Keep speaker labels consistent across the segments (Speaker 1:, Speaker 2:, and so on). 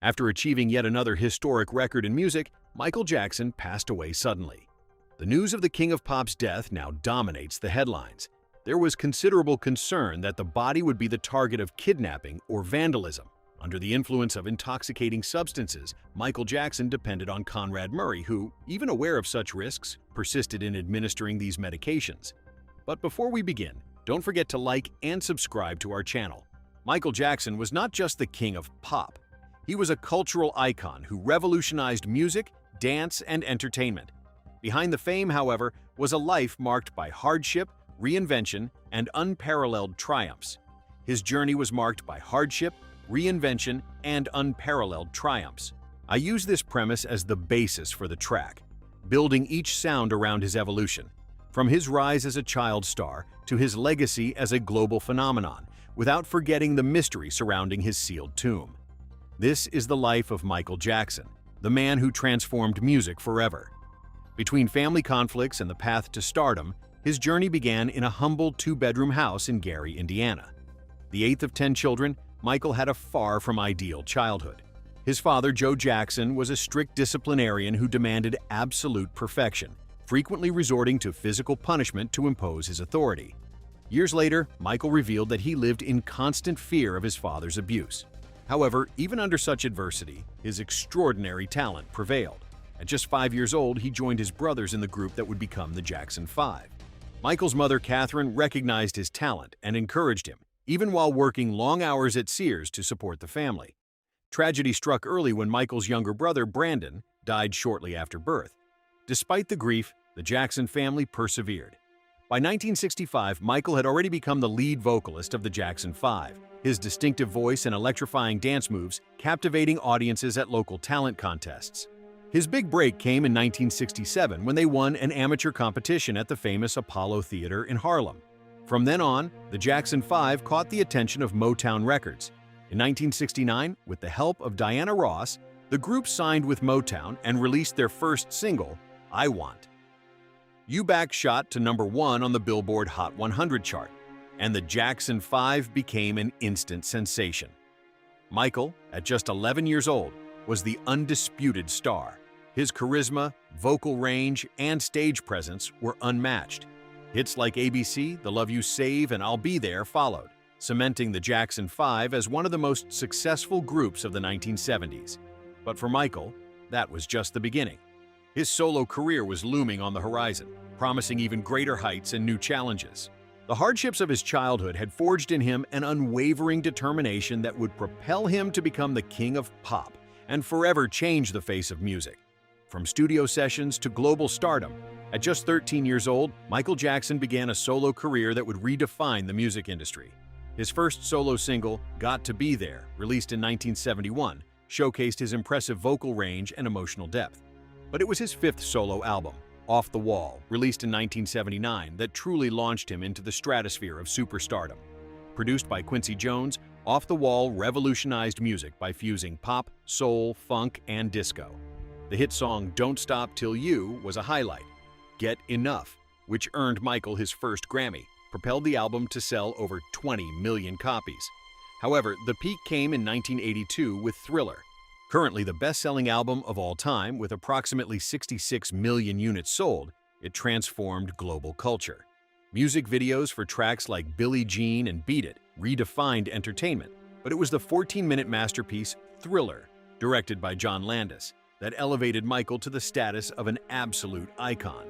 Speaker 1: After achieving yet another historic record in music, Michael Jackson passed away suddenly. The news of the King of Pop's death now dominates the headlines. There was considerable concern that the body would be the target of kidnapping or vandalism. Under the influence of intoxicating substances, Michael Jackson depended on Conrad Murray, who, even aware of such risks, persisted in administering these medications. But before we begin, don't forget to like and subscribe to our channel. Michael Jackson was not just the king of pop. He was a cultural icon who revolutionized music, dance, and entertainment. Behind the fame, however, was a life marked by hardship, reinvention, and unparalleled triumphs. His journey was marked by hardship, reinvention, and unparalleled triumphs. I use this premise as the basis for the track, building each sound around his evolution, from his rise as a child star to his legacy as a global phenomenon, without forgetting the mystery surrounding his sealed tomb. This is the life of Michael Jackson, the man who transformed music forever. Between family conflicts and the path to stardom, his journey began in a humble two-bedroom house in Gary, Indiana. The eighth of 10 children, Michael had a far from ideal childhood. His father, Joe Jackson, was a strict disciplinarian who demanded absolute perfection, frequently resorting to physical punishment to impose his authority. Years later, Michael revealed that he lived in constant fear of his father's abuse. However, even under such adversity, his extraordinary talent prevailed. At just 5 years old, he joined his brothers in the group that would become the Jackson 5. Michael's mother, Catherine, recognized his talent and encouraged him, even while working long hours at Sears to support the family. Tragedy struck early when Michael's younger brother, Brandon, died shortly after birth. Despite the grief, the Jackson family persevered. By 1965, Michael had already become the lead vocalist of the Jackson 5, his distinctive voice and electrifying dance moves captivating audiences at local talent contests. His big break came in 1967 when they won an amateur competition at the famous Apollo Theater in Harlem. From then on, the Jackson 5 caught the attention of Motown Records. In 1969, with the help of Diana Ross, the group signed with Motown and released their first single, I Want. You Back shot to #1 on the Billboard Hot 100 chart, and the Jackson 5 became an instant sensation. Michael, at just 11 years old, was the undisputed star. His charisma, vocal range, and stage presence were unmatched. Hits like ABC, The Love You Save, and I'll Be There followed, cementing the Jackson 5 as one of the most successful groups of the 1970s. But for Michael, that was just the beginning. His solo career was looming on the horizon, promising even greater heights and new challenges. The hardships of his childhood had forged in him an unwavering determination that would propel him to become the king of pop and forever change the face of music. From studio sessions to global stardom, at just 13 years old, Michael Jackson began a solo career that would redefine the music industry. His first solo single, Got to Be There, released in 1971, showcased his impressive vocal range and emotional depth. But it was his fifth solo album, Off the Wall, released in 1979, that truly launched him into the stratosphere of superstardom. Produced by Quincy Jones, Off the Wall revolutionized music by fusing pop, soul, funk, and disco. The hit song Don't Stop Till You was a highlight. Get Enough, which earned Michael his first Grammy, propelled the album to sell over 20 million copies. However, the peak came in 1982 with Thriller. Currently the best-selling album of all time, with approximately 66 million units sold, it transformed global culture. Music videos for tracks like Billie Jean and Beat It redefined entertainment, but it was the 14-minute masterpiece Thriller, directed by John Landis, that elevated Michael to the status of an absolute icon.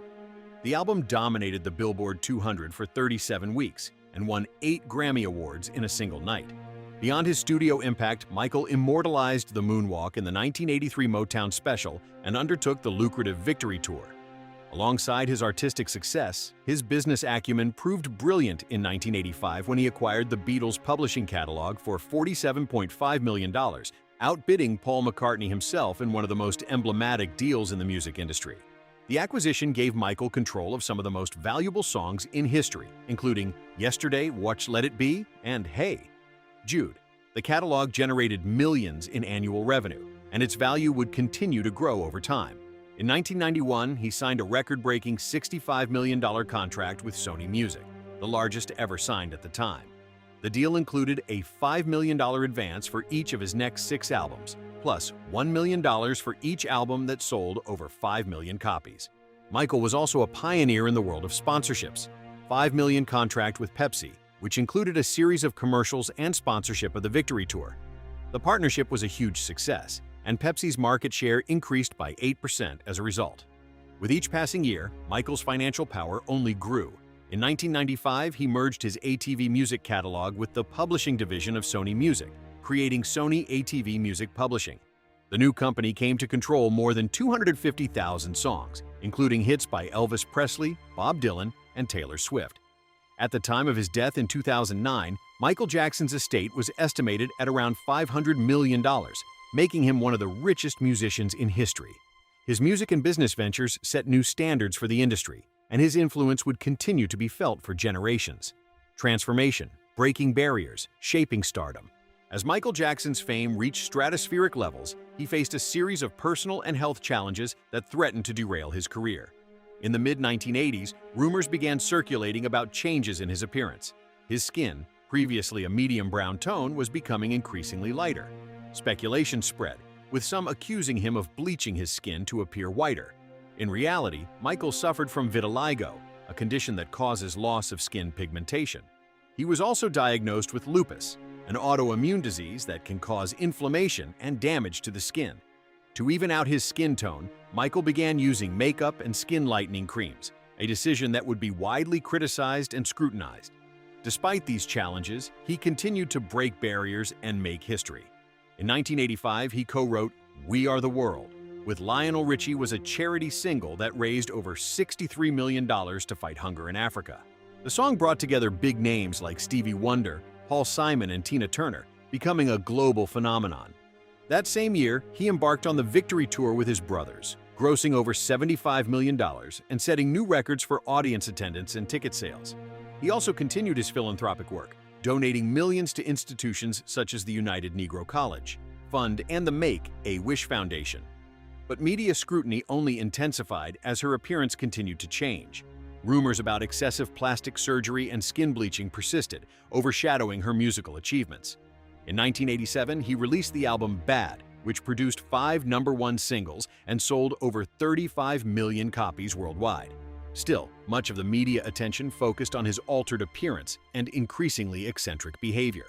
Speaker 1: The album dominated the Billboard 200 for 37 weeks and won 8 Grammy Awards in a single night. Beyond his studio impact, Michael immortalized the moonwalk in the 1983 Motown special and undertook the lucrative Victory Tour. Alongside his artistic success, his business acumen proved brilliant in 1985 when he acquired the Beatles' publishing catalog for $47.5 million, outbidding Paul McCartney himself in one of the most emblematic deals in the music industry. The acquisition gave Michael control of some of the most valuable songs in history, including Yesterday, Watch Let It Be, and Hey, Jude. The catalog generated millions in annual revenue, and its value would continue to grow over time. In 1991, he signed a record-breaking $65 million contract with Sony Music, the largest ever signed at the time. The deal included a $5 million advance for each of his next 6 albums, plus $1 million for each album that sold over 5 million copies. Michael was also a pioneer in the world of sponsorships. 5 million contract with Pepsi, which included a series of commercials and sponsorship of the Victory Tour. The partnership was a huge success, and Pepsi's market share increased by 8% as a result. With each passing year, Michael's financial power only grew. In 1995, he merged his ATV Music catalog with the publishing division of Sony Music, creating Sony ATV Music Publishing. The new company came to control more than 250,000 songs, including hits by Elvis Presley, Bob Dylan, and Taylor Swift. At the time of his death in 2009, Michael Jackson's estate was estimated at around $500 million, making him one of the richest musicians in history. His music and business ventures set new standards for the industry, and his influence would continue to be felt for generations. Transformation, breaking barriers, shaping stardom. As Michael Jackson's fame reached stratospheric levels, he faced a series of personal and health challenges that threatened to derail his career. In the mid-1980s, rumors began circulating about changes in his appearance. His skin, previously a medium brown tone, was becoming increasingly lighter. Speculation spread, with some accusing him of bleaching his skin to appear whiter. In reality, Michael suffered from vitiligo, a condition that causes loss of skin pigmentation. He was also diagnosed with lupus, an autoimmune disease that can cause inflammation and damage to the skin. To even out his skin tone, Michael began using makeup and skin lightening creams, a decision that would be widely criticized and scrutinized. Despite these challenges, he continued to break barriers and make history. In 1985, he co-wrote "We Are the World" with Lionel Richie, was a charity single that raised over $63 million to fight hunger in Africa. The song brought together big names like Stevie Wonder, Paul Simon, and Tina Turner, becoming a global phenomenon. That same year, he embarked on the Victory Tour with his brothers, grossing over $75 million and setting new records for audience attendance and ticket sales. He also continued his philanthropic work, donating millions to institutions such as the United Negro College Fund and the Make-A-Wish Foundation. But media scrutiny only intensified as her appearance continued to change. Rumors about excessive plastic surgery and skin bleaching persisted, overshadowing her musical achievements. In 1987, he released the album Bad, which produced 5 #1 singles and sold over 35 million copies worldwide. Still, much of the media attention focused on his altered appearance and increasingly eccentric behavior.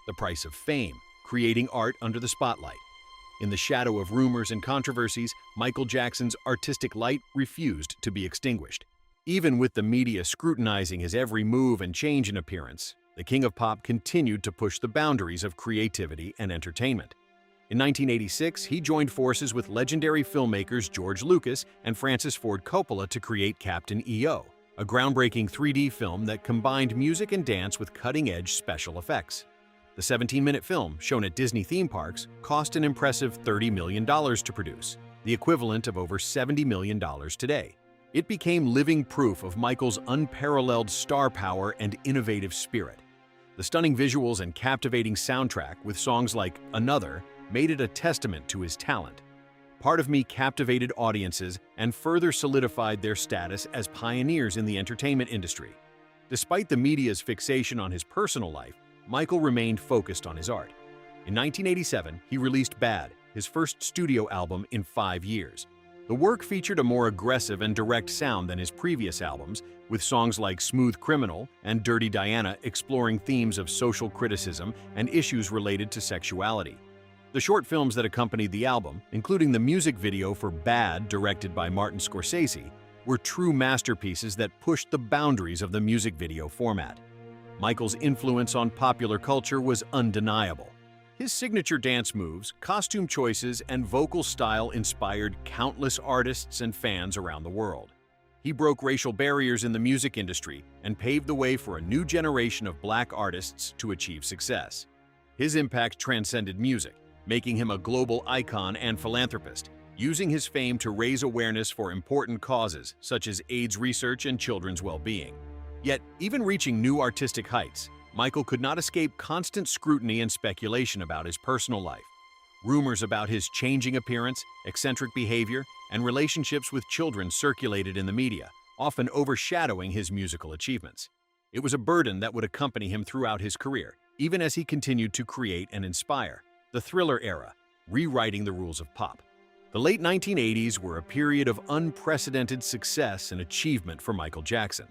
Speaker 1: The price of fame, creating art under the spotlight. In the shadow of rumors and controversies, Michael Jackson's artistic light refused to be extinguished. Even with the media scrutinizing his every move and change in appearance, the King of Pop continued to push the boundaries of creativity and entertainment. In 1986, he joined forces with legendary filmmakers George Lucas and Francis Ford Coppola to create Captain EO, a groundbreaking 3D film that combined music and dance with cutting-edge special effects. The 17-minute film, shown at Disney theme parks, cost an impressive $30 million to produce, the equivalent of over $70 million today. It became living proof of Michael's unparalleled star power and innovative spirit. The stunning visuals and captivating soundtrack with songs like Another made it a testament to his talent. Part of Me captivated audiences and further solidified their status as pioneers in the entertainment industry. Despite the media's fixation on his personal life, Michael remained focused on his art. In 1987, he released Bad, his first studio album in 5 years. The work featured a more aggressive and direct sound than his previous albums, with songs like Smooth Criminal and Dirty Diana exploring themes of social criticism and issues related to sexuality. The short films that accompanied the album, including the music video for Bad, directed by Martin Scorsese, were true masterpieces that pushed the boundaries of the music video format. Michael's influence on popular culture was undeniable. His signature dance moves, costume choices, and vocal style inspired countless artists and fans around the world. He broke racial barriers in the music industry and paved the way for a new generation of Black artists to achieve success. His impact transcended music, making him a global icon and philanthropist, using his fame to raise awareness for important causes such as AIDS research and children's well-being. Yet, even reaching new artistic heights, Michael could not escape constant scrutiny and speculation about his personal life. Rumors about his changing appearance, eccentric behavior, and relationships with children circulated in the media, often overshadowing his musical achievements. It was a burden that would accompany him throughout his career, even as he continued to create and inspire. The Thriller era, rewriting the rules of pop. The late 1980s were a period of unprecedented success and achievement for Michael Jackson.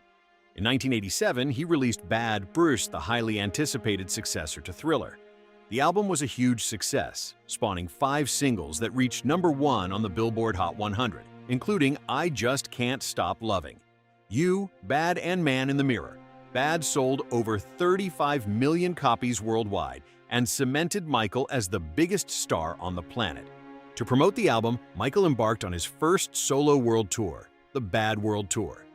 Speaker 1: In 1987, he released Bad Bruce, the highly anticipated successor to Thriller. The album was a huge success, spawning 5 singles that reached #1 on the Billboard Hot 100, including I Just Can't Stop Loving. You, Bad and Man in the Mirror. Bad sold over 35 million copies worldwide and cemented Michael as the biggest star on the planet. To promote the album, Michael embarked on his first solo world tour, the Bad World Tour.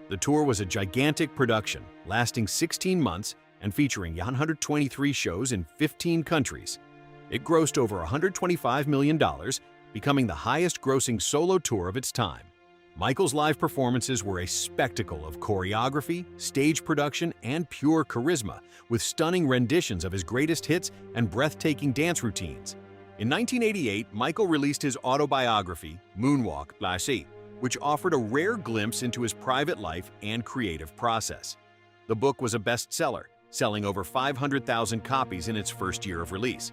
Speaker 1: The tour was a gigantic production, lasting 16 months and featuring 123 shows in 15 countries. It grossed over $125 million, becoming the highest-grossing solo tour of its time. Michael's live performances were a spectacle of choreography, stage production, and pure charisma, with stunning renditions of his greatest hits and breathtaking dance routines. In 1988, Michael released his autobiography, Moonwalk Blasi, which offered a rare glimpse into his private life and creative process. The book was a bestseller, selling over 500,000 copies in its first year of release.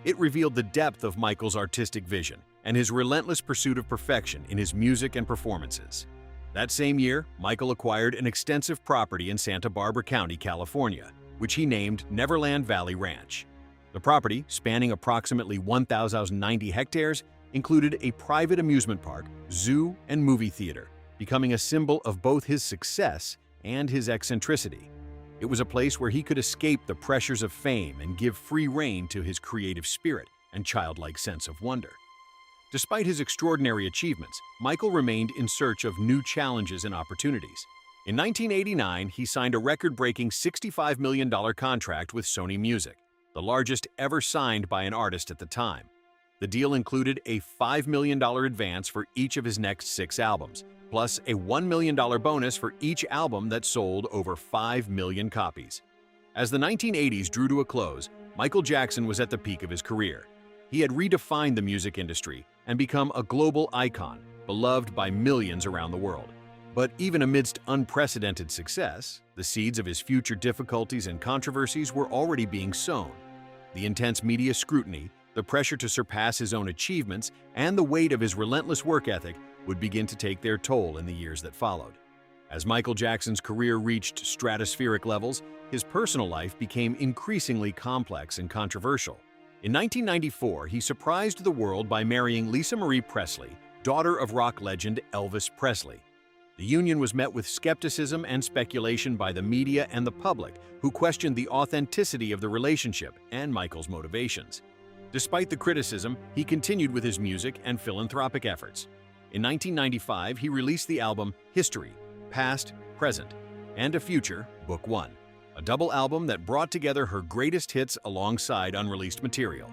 Speaker 1: It revealed the depth of Michael's artistic vision and his relentless pursuit of perfection in his music and performances. That same year, Michael acquired an extensive property in Santa Barbara County, California, which he named Neverland Valley Ranch. The property, spanning approximately 1,090 hectares, included a private amusement park, zoo, and movie theater, becoming a symbol of both his success and his eccentricity. It was a place where he could escape the pressures of fame and give free rein to his creative spirit and childlike sense of wonder. Despite his extraordinary achievements, Michael remained in search of new challenges and opportunities. In 1989, he signed a record-breaking $65 million contract with Sony Music, the largest ever signed by an artist at the time. The deal included a $5 million advance for each of his next 6 albums, plus a $1 million bonus for each album that sold over 5 million copies. As the 1980s drew to a close, Michael Jackson was at the peak of his career. He had redefined the music industry and become a global icon, beloved by millions around the world. But even amidst unprecedented success, the seeds of his future difficulties and controversies were already being sown. The intense media scrutiny, the pressure to surpass his own achievements, and the weight of his relentless work ethic would begin to take their toll in the years that followed. As Michael Jackson's career reached stratospheric levels, his personal life became increasingly complex and controversial. In 1994, he surprised the world by marrying Lisa Marie Presley, daughter of rock legend Elvis Presley. The union was met with skepticism and speculation by the media and the public, who questioned the authenticity of the relationship and Michael's motivations. Despite the criticism, he continued with his music and philanthropic efforts. In 1995, he released the album History, Past, Present, and a Future, Book 1, a double album that brought together her greatest hits alongside unreleased material.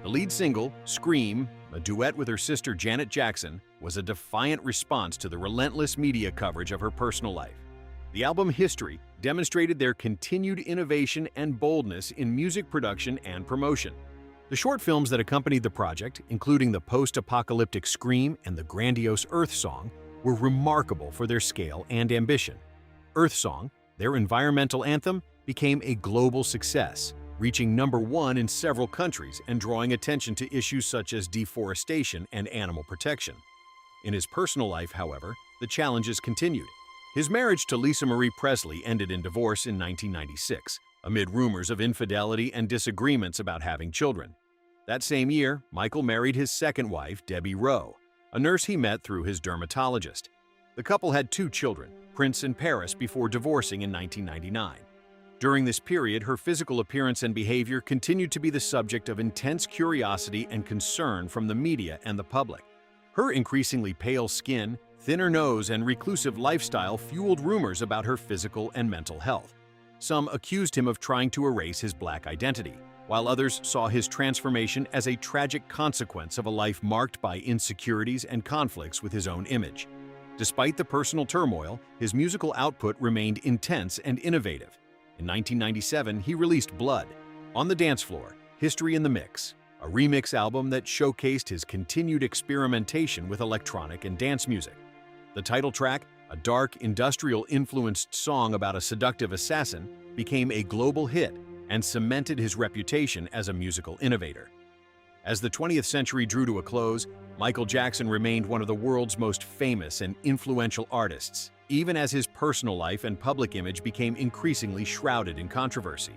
Speaker 1: The lead single, Scream, a duet with her sister Janet Jackson, was a defiant response to the relentless media coverage of her personal life. The album History demonstrated their continued innovation and boldness in music production and promotion. The short films that accompanied the project, including the post-apocalyptic Scream and the grandiose Earth Song, were remarkable for their scale and ambition. Earth Song, their environmental anthem, became a global success, reaching #1 in several countries and drawing attention to issues such as deforestation and animal protection. In his personal life, however, the challenges continued. His marriage to Lisa Marie Presley ended in divorce in 1996, amid rumors of infidelity and disagreements about having children. That same year, Michael married his second wife, Debbie Rowe, a nurse he met through his dermatologist. The couple had 2 children, Prince and Paris, before divorcing in 1999. During this period, her physical appearance and behavior continued to be the subject of intense curiosity and concern from the media and the public. Her increasingly pale skin, thinner nose, and reclusive lifestyle fueled rumors about her physical and mental health. Some accused him of trying to erase his Black identity, while others saw his transformation as a tragic consequence of a life marked by insecurities and conflicts with his own image. Despite the personal turmoil, his musical output remained intense and innovative. In 1997, he released Blood, On the Dance Floor, History in the Mix, a remix album that showcased his continued experimentation with electronic and dance music. The title track, a dark, industrial-influenced song about a seductive assassin, became a global hit and cemented his reputation as a musical innovator. As the 20th century drew to a close, Michael Jackson remained one of the world's most famous and influential artists, even as his personal life and public image became increasingly shrouded in controversy.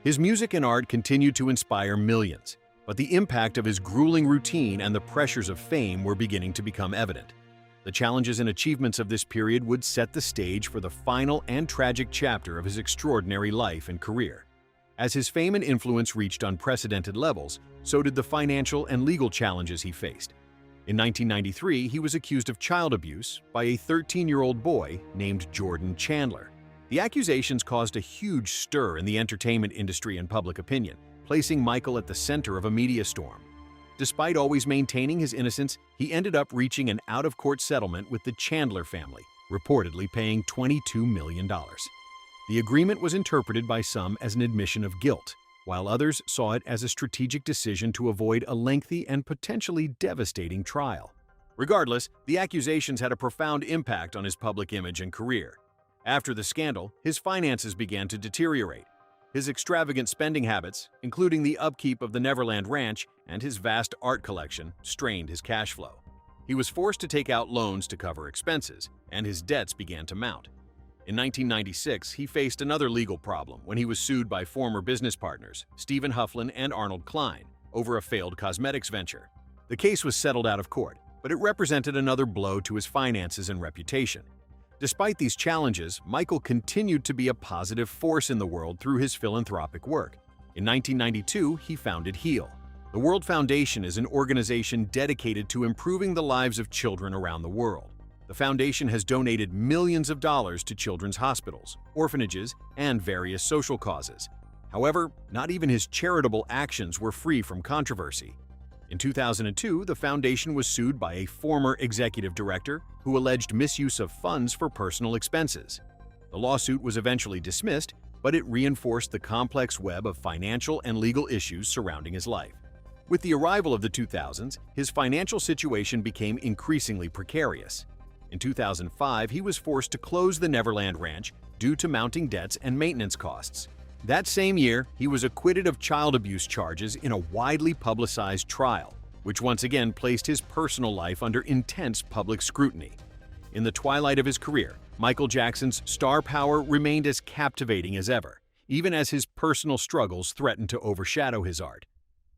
Speaker 1: His music and art continued to inspire millions, but the impact of his grueling routine and the pressures of fame were beginning to become evident. The challenges and achievements of this period would set the stage for the final and tragic chapter of his extraordinary life and career. As his fame and influence reached unprecedented levels, so did the financial and legal challenges he faced. In 1993, he was accused of child abuse by a 13-year-old boy named Jordan Chandler. The accusations caused a huge stir in the entertainment industry and public opinion, placing Michael at the center of a media storm. Despite always maintaining his innocence, he ended up reaching an out-of-court settlement with the Chandler family, reportedly paying $22 million. The agreement was interpreted by some as an admission of guilt, while others saw it as a strategic decision to avoid a lengthy and potentially devastating trial. Regardless, the accusations had a profound impact on his public image and career. After the scandal, his finances began to deteriorate. His extravagant spending habits, including the upkeep of the Neverland Ranch and his vast art collection, strained his cash flow. He was forced to take out loans to cover expenses, and his debts began to mount. In 1996, he faced another legal problem when he was sued by former business partners, Stephen Hufflin and Arnold Klein, over a failed cosmetics venture. The case was settled out of court, but it represented another blow to his finances and reputation. Despite these challenges, Michael continued to be a positive force in the world through his philanthropic work. In 1992, he founded HEAL. The World Foundation is an organization dedicated to improving the lives of children around the world. The foundation has donated millions of dollars to children's hospitals, orphanages, and various social causes. However, not even his charitable actions were free from controversy. In 2002, the foundation was sued by a former executive director who alleged misuse of funds for personal expenses. The lawsuit was eventually dismissed, but it reinforced the complex web of financial and legal issues surrounding his life. With the arrival of the 2000s, his financial situation became increasingly precarious. In 2005, he was forced to close the Neverland Ranch due to mounting debts and maintenance costs. That same year, he was acquitted of child abuse charges in a widely publicized trial, which once again placed his personal life under intense public scrutiny. In the twilight of his career, Michael Jackson's star power remained as captivating as ever, even as his personal struggles threatened to overshadow his art.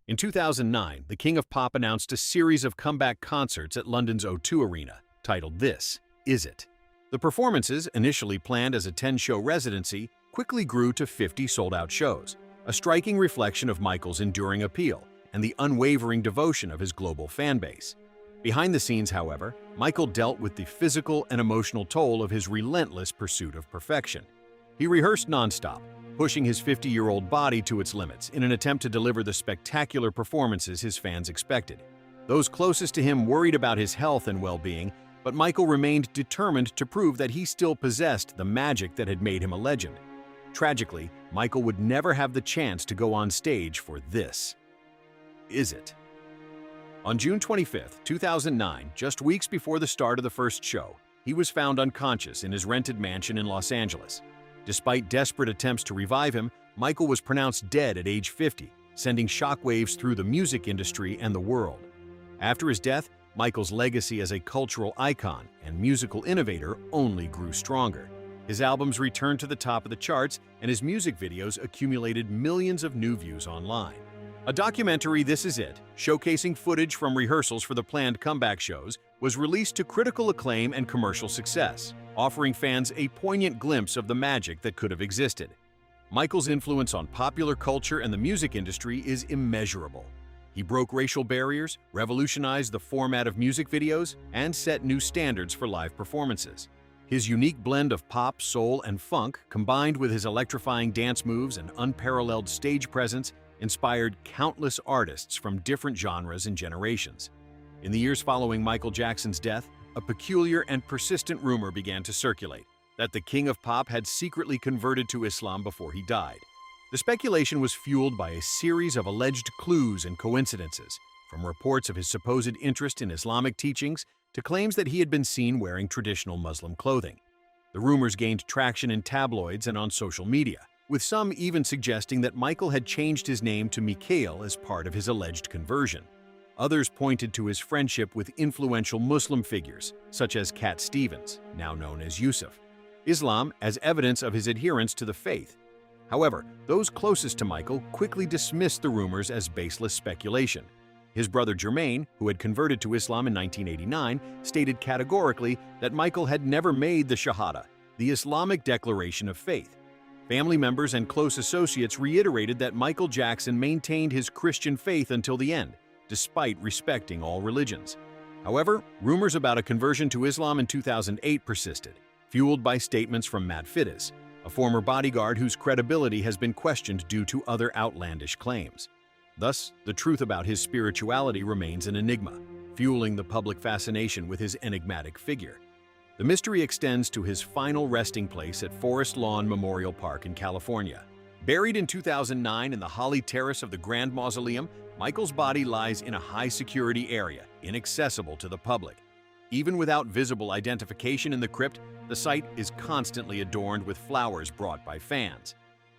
Speaker 1: In 2009, the King of Pop announced a series of comeback concerts at London's O2 Arena, titled This Is It. The performances, initially planned as a 10-show residency, quickly grew to 50 sold-out shows, a striking reflection of Michael's enduring appeal and the unwavering devotion of his global fan base. Behind the scenes, however, Michael dealt with the physical and emotional toll of his relentless pursuit of perfection. He rehearsed nonstop, pushing his 50-year-old body to its limits in an attempt to deliver the spectacular performances his fans expected. Those closest to him worried about his health and well-being, but Michael remained determined to prove that he still possessed the magic that had made him a legend. Tragically, Michael would never have the chance to go on stage for This Is It. On June 25, 2009, just weeks before the start of the first show, he was found unconscious in his rented mansion in Los Angeles. Despite desperate attempts to revive him, Michael was pronounced dead at age 50, sending shockwaves through the music industry and the world. After his death, Michael's legacy as a cultural icon and musical innovator only grew stronger. His albums returned to the top of the charts, and his music videos accumulated millions of new views online. A documentary, This Is It, showcasing footage from rehearsals for the planned comeback shows, was released to critical acclaim and commercial success, offering fans a poignant glimpse of the magic that could have existed. Michael's influence on popular culture and the music industry is immeasurable. He broke racial barriers, revolutionized the format of music videos, and set new standards for live performances. His unique blend of pop, soul, and funk, combined with his electrifying dance moves and unparalleled stage presence, inspired countless artists from different genres and generations. In the years following Michael Jackson's death, a peculiar and persistent rumor began to circulate that the King of Pop had secretly converted to Islam before he died. The speculation was fueled by a series of alleged clues and coincidences, from reports of his supposed interest in Islamic teachings to claims that he had been seen wearing traditional Muslim clothing. The rumors gained traction in tabloids and on social media, with some even suggesting that Michael had changed his name to Mikhail as part of his alleged conversion. Others pointed to his friendship with influential Muslim figures, such as Cat Stevens, now known as Yusuf, Islam as evidence of his adherence to the faith. However, those closest to Michael quickly dismissed the rumors as baseless speculation. His brother Jermaine, who had converted to Islam in 1989, stated categorically that Michael had never made the Shahada, the Islamic declaration of faith. Family members and close associates reiterated that Michael Jackson maintained his Christian faith until the end, despite respecting all religions. However, rumors about a conversion to Islam in 2008 persisted, fueled by statements from Matt Fittis, a former bodyguard whose credibility has been questioned due to other outlandish claims. Thus, the truth about his spirituality remains an enigma, fueling the public fascination with his enigmatic figure. The mystery extends to his final resting place at Forest Lawn Memorial Park in California. Buried in 2009 in the Holly Terrace of the Grand Mausoleum, Michael's body lies in a high-security area, inaccessible to the public. Even without visible identification in the crypt, the site is constantly adorned with flowers brought by fans.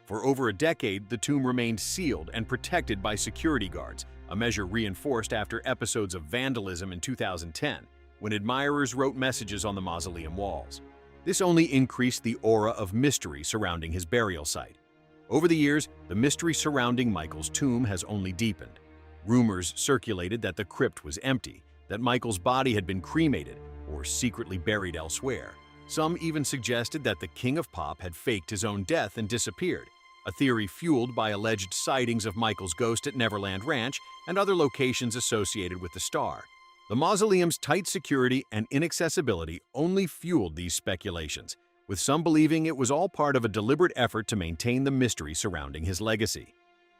Speaker 1: For over a decade, the tomb remained sealed and protected by security guards, a measure reinforced after episodes of vandalism in 2010, when admirers wrote messages on the mausoleum walls. This only increased the aura of mystery surrounding his burial site. Over the years, the mystery surrounding Michael's tomb has only deepened. Rumors circulated that the crypt was empty, that Michael's body had been cremated or secretly buried elsewhere. Some even suggested that the King of Pop had faked his own death and disappeared, a theory fueled by alleged sightings of Michael's ghost at Neverland Ranch and other locations associated with the star. The mausoleum's tight security and inaccessibility only fueled these speculations, with some believing it was all part of a deliberate effort to maintain the mystery surrounding his legacy.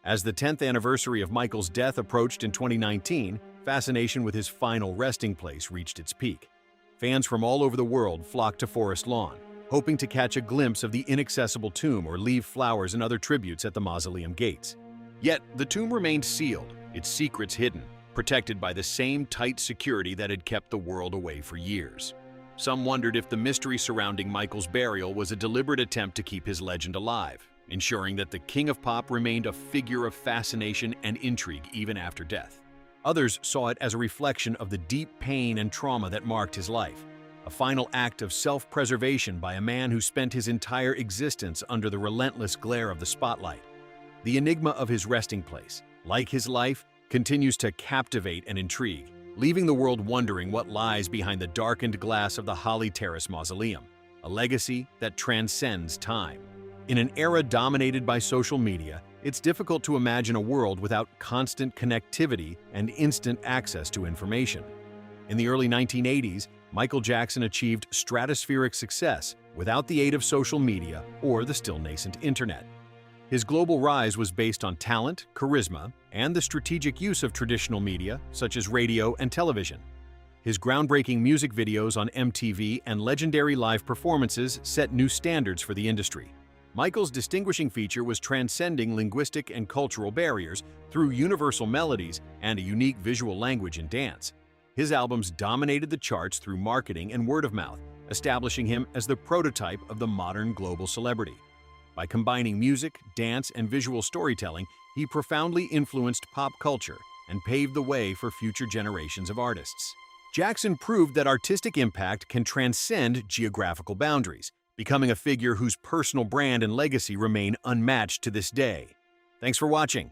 Speaker 1: As the 10th anniversary of Michael's death approached in 2019, fascination with his final resting place reached its peak. Fans from all over the world flocked to Forest Lawn, hoping to catch a glimpse of the inaccessible tomb or leave flowers and other tributes at the mausoleum gates. Yet, the tomb remained sealed, its secrets hidden, protected by the same tight security that had kept the world away for years. Some wondered if the mystery surrounding Michael's burial was a deliberate attempt to keep his legend alive, ensuring that the King of Pop remained a figure of fascination and intrigue even after death. Others saw it as a reflection of the deep pain and trauma that marked his life, a final act of self-preservation by a man who spent his entire existence under the relentless glare of the spotlight. The enigma of his resting place, like his life, continues to captivate and intrigue, leaving the world wondering what lies behind the darkened glass of the Holly Terrace Mausoleum, a legacy that transcends time. In an era dominated by social media, it's difficult to imagine a world without constant connectivity and instant access to information. In the early 1980s, Michael Jackson achieved stratospheric success without the aid of social media or the still nascent internet. His global rise was based on talent, charisma, and the strategic use of traditional media, such as radio and television. His groundbreaking music videos on MTV and legendary live performances set new standards for the industry. Michael's distinguishing feature was transcending linguistic and cultural barriers through universal melodies and a unique visual language in dance. His albums dominated the charts through marketing and word of mouth, establishing him as the prototype of the modern global celebrity. By combining music, dance, and visual storytelling, he profoundly influenced pop culture and paved the way for future generations of artists. Jackson proved that artistic impact can transcend geographical boundaries, becoming a figure whose personal brand and legacy remain unmatched to this day. Thanks for watching.